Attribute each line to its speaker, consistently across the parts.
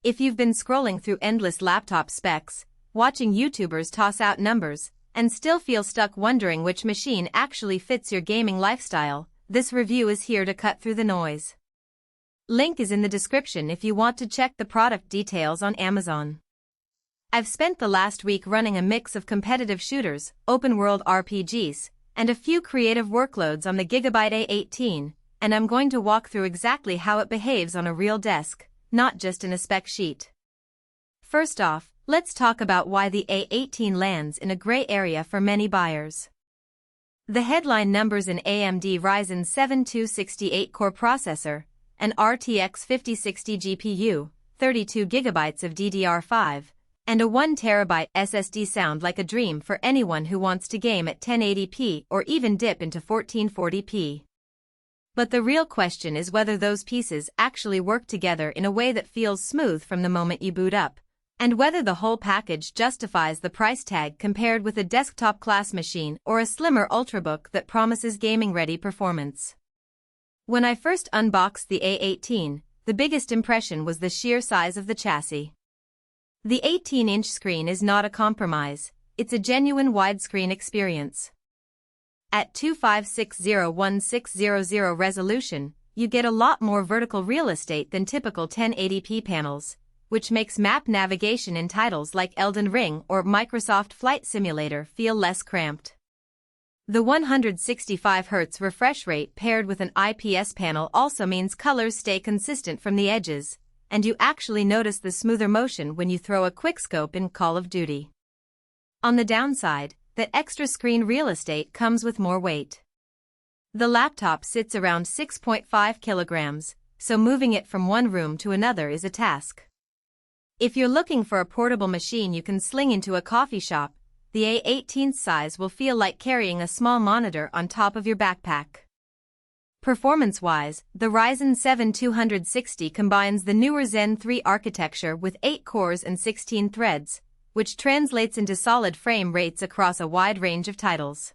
Speaker 1: If you've been scrolling through endless laptop specs, watching YouTubers toss out numbers, and still feel stuck wondering which machine actually fits your gaming lifestyle, this review is here to cut through the noise. Link is in the description if you want to check the product details on Amazon. I've spent the last week running a mix of competitive shooters, open-world RPGs, and a few creative workloads on the GIGABYTE A18, and I'm going to walk through exactly how it behaves on a real desk, not just in a spec sheet. First off, let's talk about why the A18 lands in a gray area for many buyers. The headline numbers an AMD Ryzen 7 268-core processor, an RTX5060 GPU, 32 GB of DDR5, and a 1 TB SSD sound like a dream for anyone who wants to game at 1080p or even dip into 1440p. But the real question is whether those pieces actually work together in a way that feels smooth from the moment you boot up, and whether the whole package justifies the price tag compared with a desktop-class machine or a slimmer Ultrabook that promises gaming-ready performance. When I first unboxed the A18, the biggest impression was the sheer size of the chassis. The 18-inch screen is not a compromise, it's a genuine widescreen experience. At 2560x1600 resolution, you get a lot more vertical real estate than typical 1080p panels, which makes map navigation in titles like Elden Ring or Microsoft Flight Simulator feel less cramped. The 165Hz refresh rate paired with an IPS panel also means colors stay consistent from the edges, and you actually notice the smoother motion when you throw a quickscope in Call of Duty. On the downside, that extra screen real estate comes with more weight. The laptop sits around 6.5 kilograms, so moving it from one room to another is a task. If you're looking for a portable machine you can sling into a coffee shop, the A18's size will feel like carrying a small monitor on top of your backpack. Performance-wise, the Ryzen 7 260 combines the newer Zen 3 architecture with 8 cores and 16 threads, which translates into solid frame rates across a wide range of titles.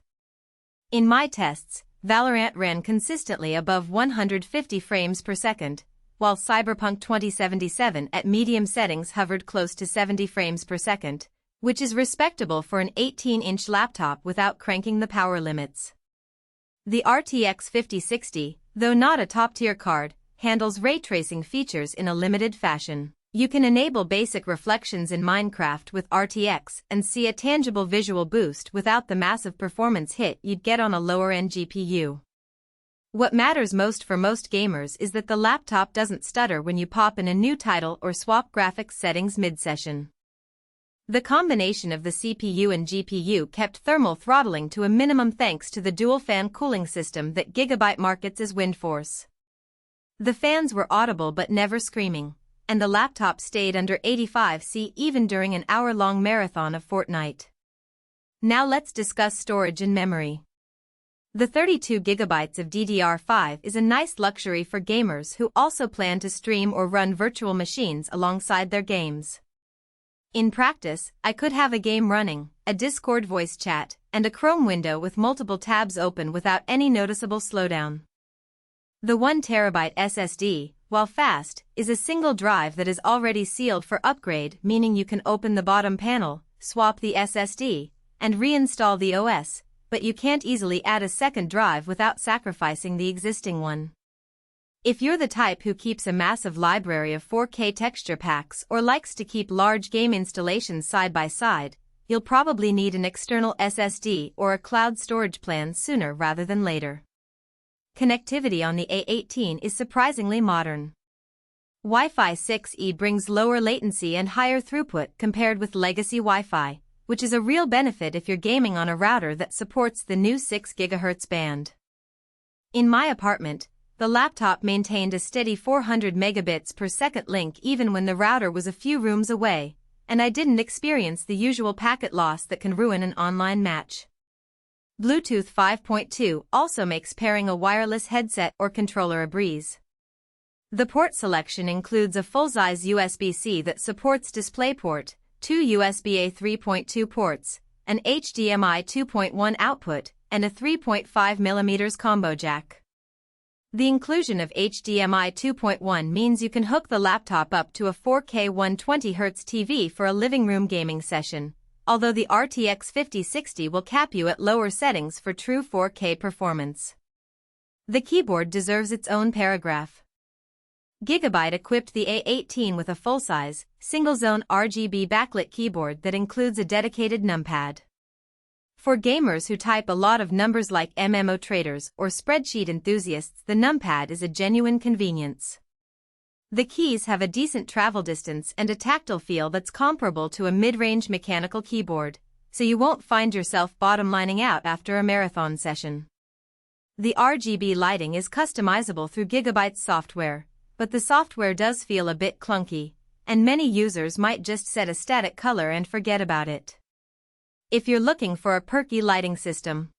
Speaker 1: In my tests, Valorant ran consistently above 150 frames per second, while Cyberpunk 2077 at medium settings hovered close to 70 frames per second, which is respectable for an 18-inch laptop without cranking the power limits. The RTX 5060, though not a top-tier card, handles ray tracing features in a limited fashion. You can enable basic reflections in Minecraft with RTX and see a tangible visual boost without the massive performance hit you'd get on a lower-end GPU. What matters most for most gamers is that the laptop doesn't stutter when you pop in a new title or swap graphics settings mid-session. The combination of the CPU and GPU kept thermal throttling to a minimum thanks to the dual-fan cooling system that Gigabyte markets as Windforce. The fans were audible but never screaming, and the laptop stayed under 85°C even during an hour-long marathon of Fortnite. Now let's discuss storage and memory. The 32 GB of DDR5 is a nice luxury for gamers who also plan to stream or run virtual machines alongside their games. In practice, I could have a game running, a Discord voice chat, and a Chrome window with multiple tabs open without any noticeable slowdown. The 1 TB SSD, while fast, is a single drive that is already sealed for upgrade, meaning you can open the bottom panel, swap the SSD, and reinstall the OS, but you can't easily add a second drive without sacrificing the existing one. If you're the type who keeps a massive library of 4K texture packs or likes to keep large game installations side by side, you'll probably need an external SSD or a cloud storage plan sooner rather than later. Connectivity on the A18 is surprisingly modern. Wi-Fi 6E brings lower latency and higher throughput compared with legacy Wi-Fi, which is a real benefit if you're gaming on a router that supports the new 6 GHz band. In my apartment, the laptop maintained a steady 400 megabits per second link even when the router was a few rooms away, and I didn't experience the usual packet loss that can ruin an online match. Bluetooth 5.2 also makes pairing a wireless headset or controller a breeze. The port selection includes a full-size USB-C that supports DisplayPort, 2 USB-A 3.2 ports, an HDMI 2.1 output, and a 3.5mm combo jack. The inclusion of HDMI 2.1 means you can hook the laptop up to a 4K 120Hz TV for a living room gaming session, although the RTX 5060 will cap you at lower settings for true 4K performance. The keyboard deserves its own paragraph. Gigabyte equipped the A18 with a full-size, single-zone RGB backlit keyboard that includes a dedicated numpad. For gamers who type a lot of numbers like MMO traders or spreadsheet enthusiasts, the numpad is a genuine convenience. The keys have a decent travel distance and a tactile feel that's comparable to a mid-range mechanical keyboard, so you won't find yourself bottom-lining out after a marathon session. The RGB lighting is customizable through Gigabyte's software, but the software does feel a bit clunky, and many users might just set a static color and forget about it. If you're looking for a perky lighting system,